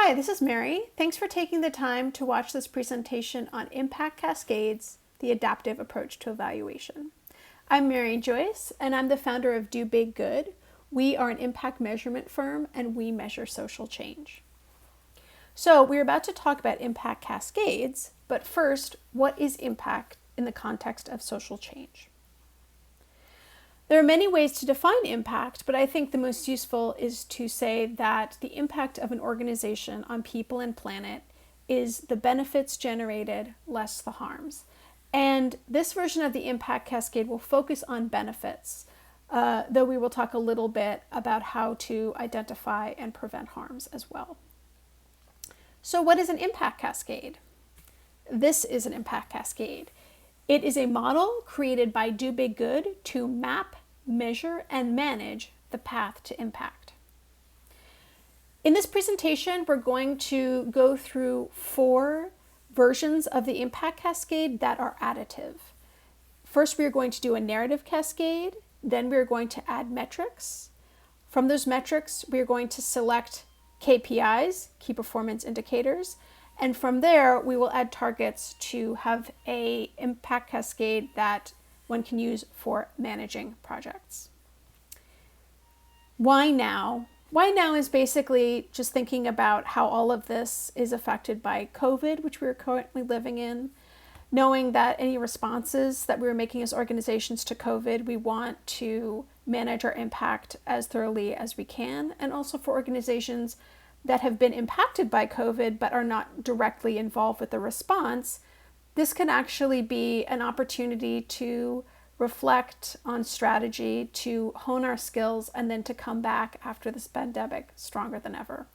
Hi, this is Mary. Thanks for taking the time to watch this presentation on Impact Cascades, the adaptive approach to evaluation. I'm Mary Joyce, and I'm the founder of Do Big Good. We are an impact measurement firm, and we measure social change. So we're about to talk about impact cascades, but first, what is impact in the context of social change? There are many ways to define impact, but I think the most useful is to say that the impact of an organization on people and planet is the benefits generated less the harms. And this version of the impact cascade will focus on benefits, though we will talk a little bit about how to identify and prevent harms as well. So what is an impact cascade? This is an impact cascade. It is a model created by Do Big Good to map, measure, and manage the path to impact. In this presentation, we're going to go through 4 versions of the impact cascade that are additive. First, we are going to do a narrative cascade. Then we are going to add metrics. From those metrics, we are going to select KPIs, key performance indicators, and from there, we will add targets to have an impact cascade that one can use for managing projects. Why now? Why now is basically just thinking about how all of this is affected by COVID, which we are currently living in, knowing that any responses that we were making as organizations to COVID, we want to manage our impact as thoroughly as we can, and also for organizations that have been impacted by COVID but are not directly involved with the response, this can actually be an opportunity to reflect on strategy, to hone our skills, and then to come back after this pandemic stronger than ever.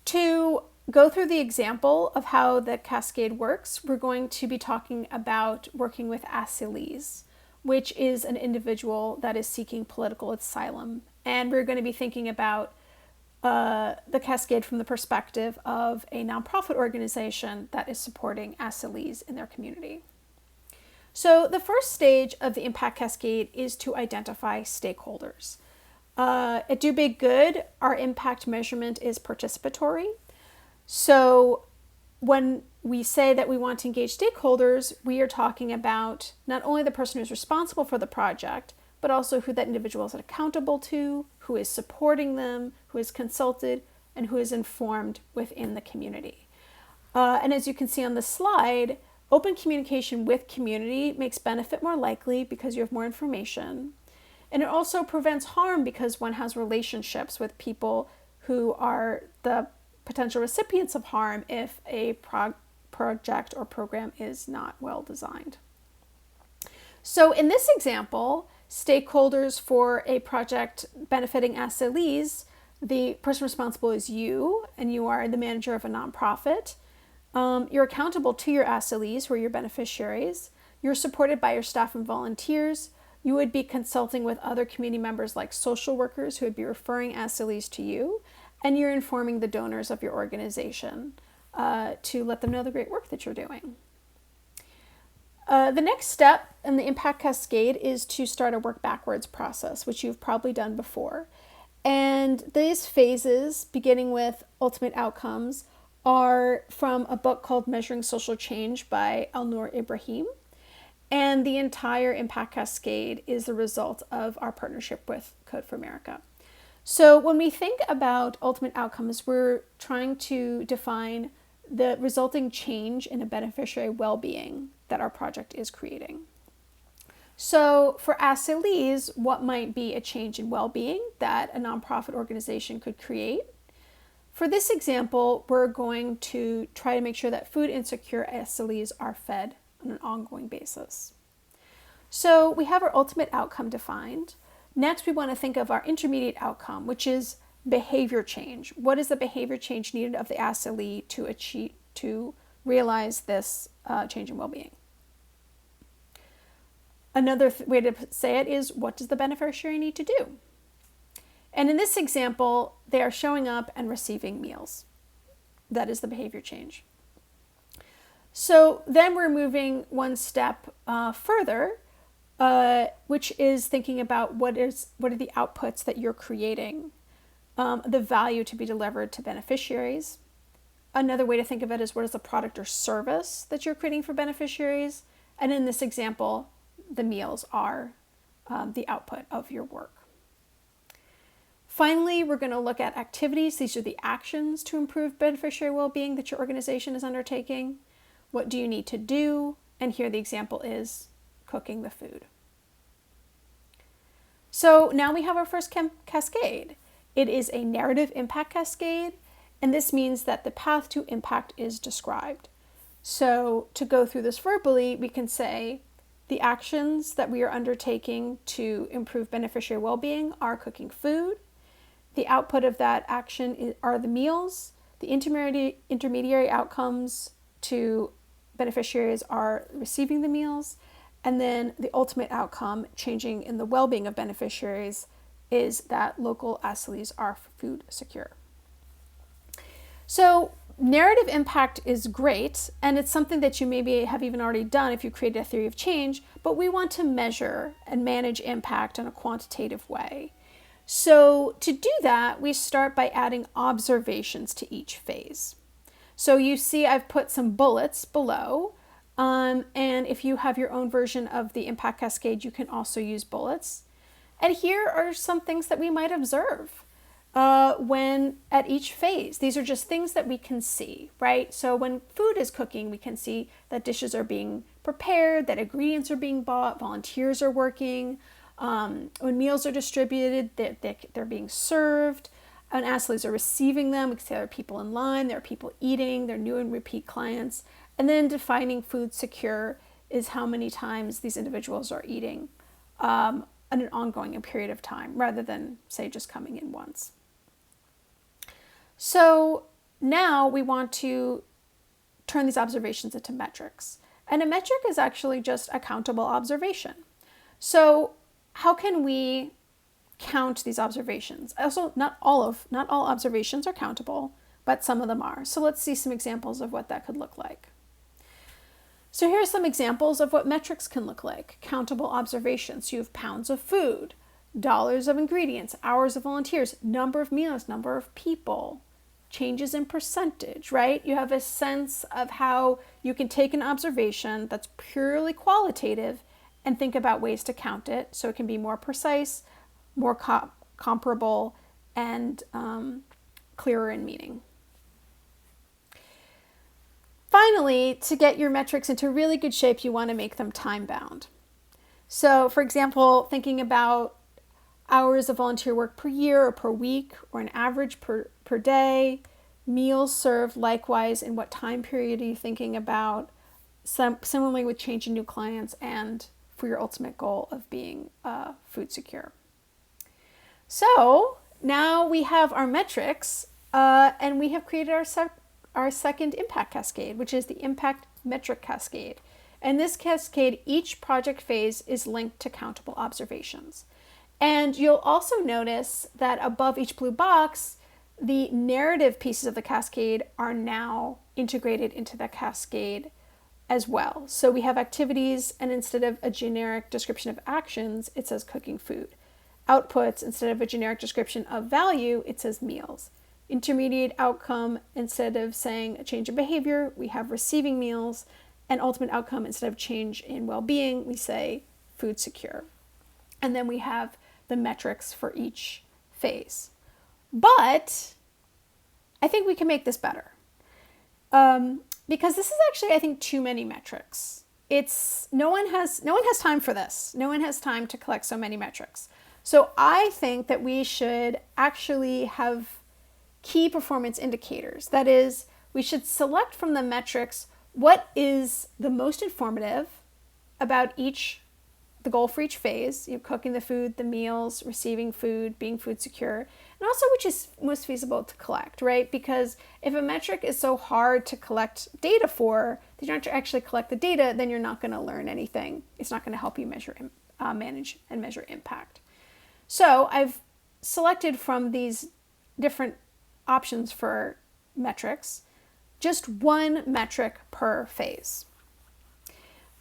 To go through the example of how the cascade works, we're going to be talking about working with asylees, which is an individual that is seeking political asylum. And we're going to be thinking about the cascade from the perspective of a nonprofit organization that is supporting asylees in their community. So the first stage of the impact cascade is to identify stakeholders. At Do Big Good, our impact measurement is participatory. So when we say that we want to engage stakeholders, we are talking about not only the person who's responsible for the project, but also who that individual is accountable to, who is supporting them, who is consulted, and who is informed within the community. And as you can see on the slide, open communication with community makes benefit more likely because you have more information. And it also prevents harm because one has relationships with people who are the potential recipients of harm if a project or program is not well designed. So in this example, stakeholders for a project benefiting asylees, the person responsible is you, and you are the manager of a nonprofit. You're accountable to your asylees, who are your beneficiaries. You're supported by your staff and volunteers. You would be consulting with other community members like social workers who would be referring asylees to you, and you're informing the donors of your organization to let them know the great work that you're doing. The next step in the impact cascade is to start a work backwards process, which you've probably done before. And these phases, beginning with ultimate outcomes, are from a book called Measuring Social Change by Alnoor Ibrahim. And the entire impact cascade is the result of our partnership with Code for America. So when we think about ultimate outcomes, we're trying to define the resulting change in a beneficiary well-being that our project is creating. So for asylees, what might be a change in well-being that a nonprofit organization could create? For this example, we're going to try to make sure that food insecure asylees are fed on an ongoing basis. So we have our ultimate outcome defined. Next, we want to think of our intermediate outcome, which is behavior change. What is the behavior change needed of the asylee to realize this change in well-being? Another way to say it is, what does the beneficiary need to do? And in this example, they are showing up and receiving meals. That is the behavior change. So then we're moving one step further, which is thinking about what are the outputs that you're creating the value to be delivered to beneficiaries. Another way to think of it is what is the product or service that you're creating for beneficiaries? And in this example, the meals are the output of your work. Finally, we're going to look at activities. These are the actions to improve beneficiary well-being that your organization is undertaking. What do you need to do? And here the example is cooking the food. So now we have our first cascade. It is a narrative impact cascade, and this means that the path to impact is described. So to go through this verbally, we can say the actions that we are undertaking to improve beneficiary well-being are cooking food. The output of that action are the meals. The intermediary outcomes to beneficiaries are receiving the meals. And then the ultimate outcome, changing in the well-being of beneficiaries, is that local assays are food secure. So narrative impact is great, and it's something that you maybe have even already done if you created a theory of change, but we want to measure and manage impact in a quantitative way. So to do that, we start by adding observations to each phase. So you see I've put some bullets below, and if you have your own version of the impact cascade, you can also use bullets. And here are some things that we might observe when at each phase. These are just things that we can see, right? So when food is cooking, we can see that dishes are being prepared, that ingredients are being bought, volunteers are working. When meals are distributed, they're being served. And assays are receiving them. We can see there are people in line, there are people eating, they're new and repeat clients. And then defining food secure is how many times these individuals are eating in an ongoing period of time, rather than, say, just coming in once. So now we want to turn these observations into metrics. And a metric is actually just a countable observation. So how can we count these observations? Also, not all observations are countable, but some of them are. So let's see some examples of what that could look like. So here are some examples of what metrics can look like. Countable observations. You have pounds of food, dollars of ingredients, hours of volunteers, number of meals, number of people, changes in percentage, right? You have a sense of how you can take an observation that's purely qualitative and think about ways to count it so it can be more precise, more comparable, and clearer in meaning. Finally, to get your metrics into really good shape, you want to make them time-bound. So, for example, thinking about hours of volunteer work per year or per week, or an average per day, meals served likewise, in what time period are you thinking about, similarly with change in new clients, and for your ultimate goal of being food secure. So now we have our metrics, and we have created our second impact cascade, which is the impact metric cascade. In this cascade, each project phase is linked to countable observations. And you'll also notice that above each blue box, the narrative pieces of the cascade are now integrated into the cascade as well. So we have activities, and instead of a generic description of actions, it says cooking food. Outputs, instead of a generic description of value, it says meals. Intermediate outcome, instead of saying a change in behavior, we have receiving meals. And ultimate outcome, instead of change in well-being, we say food secure. And then we have the metrics for each phase. But I think we can make this better. Because this is actually, I think, too many metrics. No one has time for this. No one has time to collect so many metrics. So I think that we should actually have key performance indicators. That is, we should select from the metrics what is the most informative about the goal for each phase, cooking the food, the meals, receiving food, being food secure, and also which is most feasible to collect, right? Because if a metric is so hard to collect data for, that you don't actually collect the data, then you're not going to learn anything. It's not going to help you manage and measure impact. So I've selected from these different options for metrics, just one metric per phase.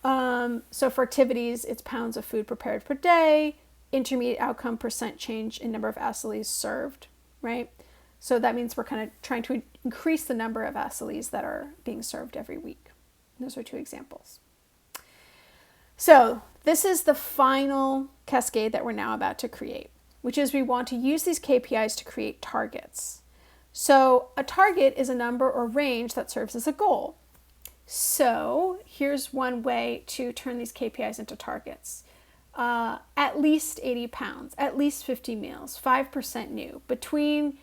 So for activities, it's pounds of food prepared per day, intermediate outcome, % change in number of assays served, right? So that means we're kind of trying to increase the number of asylees that are being served every week. Those are 2 examples. So this is the final cascade that we're now about to create, which is we want to use these KPIs to create targets. So a target is a number or range that serves as a goal. So here's one way to turn these KPIs into targets. At least 80 pounds, at least 50 meals, 5% new, between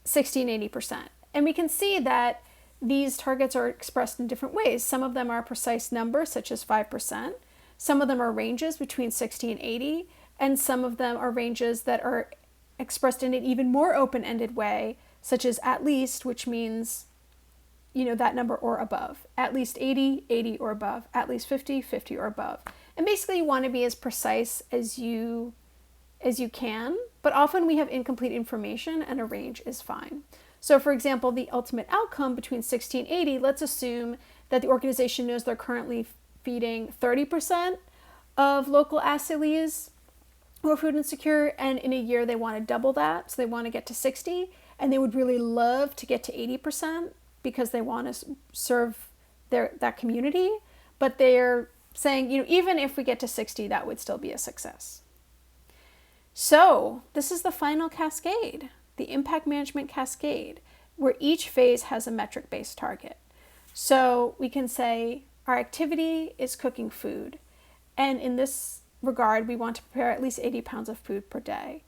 60 and 80%. And we can see that these targets are expressed in different ways. Some of them are precise numbers, such as 5%. Some of them are ranges between 60 and 80. And some of them are ranges that are expressed in an even more open-ended way, such as at least, which means, that number or above. At least 80, 80 or above. At least 50, 50 or above. And basically you want to be as precise as you can, but often we have incomplete information and a range is fine. So for example, the ultimate outcome between 60 and 80, let's assume that the organization knows they're currently feeding 30% of local asylees who are food insecure, and in a year they want to double that, so they want to get to 60, and they would really love to get to 80% because they want to serve that community, but they're saying, even if we get to 60, that would still be a success. So this is the final cascade, the impact management cascade, where each phase has a metric-based target. So we can say our activity is cooking food, and in this regard, we want to prepare at least 80 pounds of food per day.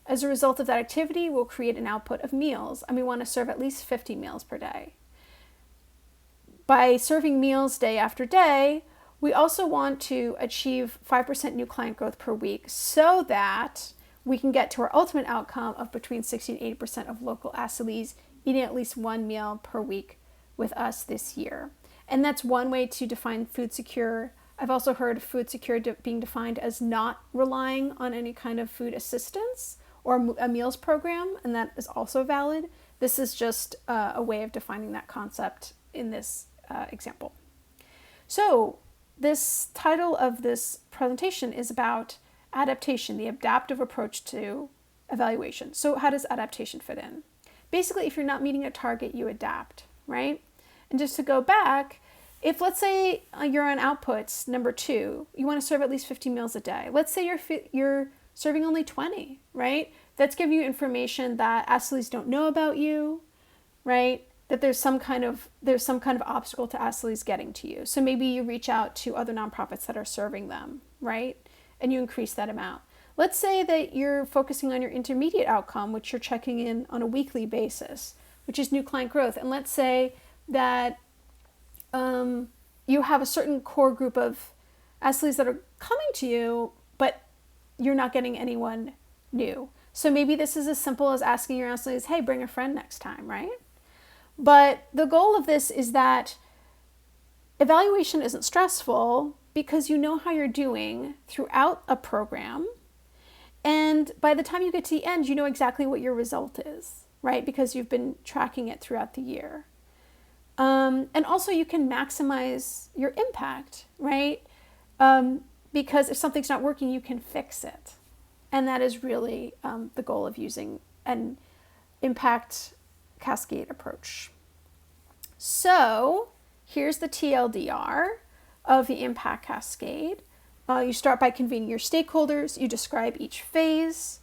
As a result of that activity, we'll create an output of meals, and we want to serve at least 50 meals per day. By serving meals day after day, we also want to achieve 5% new client growth per week so that we can get to our ultimate outcome of between 60 and 80% of local asylees eating at least 1 meal per week with us this year. And that's one way to define food secure. I've also heard food secure being defined as not relying on any kind of food assistance or a meals program, and that is also valid. This is just a way of defining that concept in this example. So this title of this presentation is about adaptation, the adaptive approach to evaluation. So how does adaptation fit in? Basically, if you're not meeting a target, you adapt, right? And just to go back, if let's say you're on outputs number 2, you want to serve at least 50 meals a day. Let's say you're serving only 20, right? That's giving you information that asylees don't know about you, right? That there's some kind of obstacle to asylees getting to you. So maybe you reach out to other nonprofits that are serving them, right? And you increase that amount. Let's say that you're focusing on your intermediate outcome, which you're checking in on a weekly basis, which is new client growth. And let's say that you have a certain core group of asylees that are coming to you, but you're not getting anyone new. So maybe this is as simple as asking your asylees, hey, bring a friend next time, right? But the goal of this is that evaluation isn't stressful because you know how you're doing throughout a program. And by the time you get to the end, you know exactly what your result is, right? Because you've been tracking it throughout the year. And also you can maximize your impact, right? Because if something's not working, you can fix it. And that is really the goal of using an impact cascade approach. So here's the TLDR of the impact cascade. You start by convening your stakeholders, you describe each phase,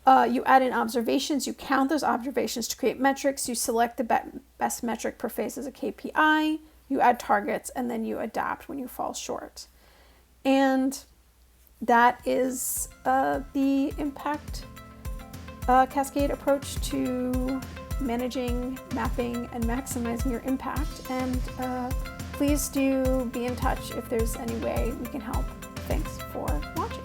you add in observations, you count those observations to create metrics, you select the best metric per phase as a KPI, you add targets, and then you adapt when you fall short. And that is the impact cascade approach to managing, mapping, and maximizing your impact. And please do be in touch if there's any way we can help. Thanks for watching.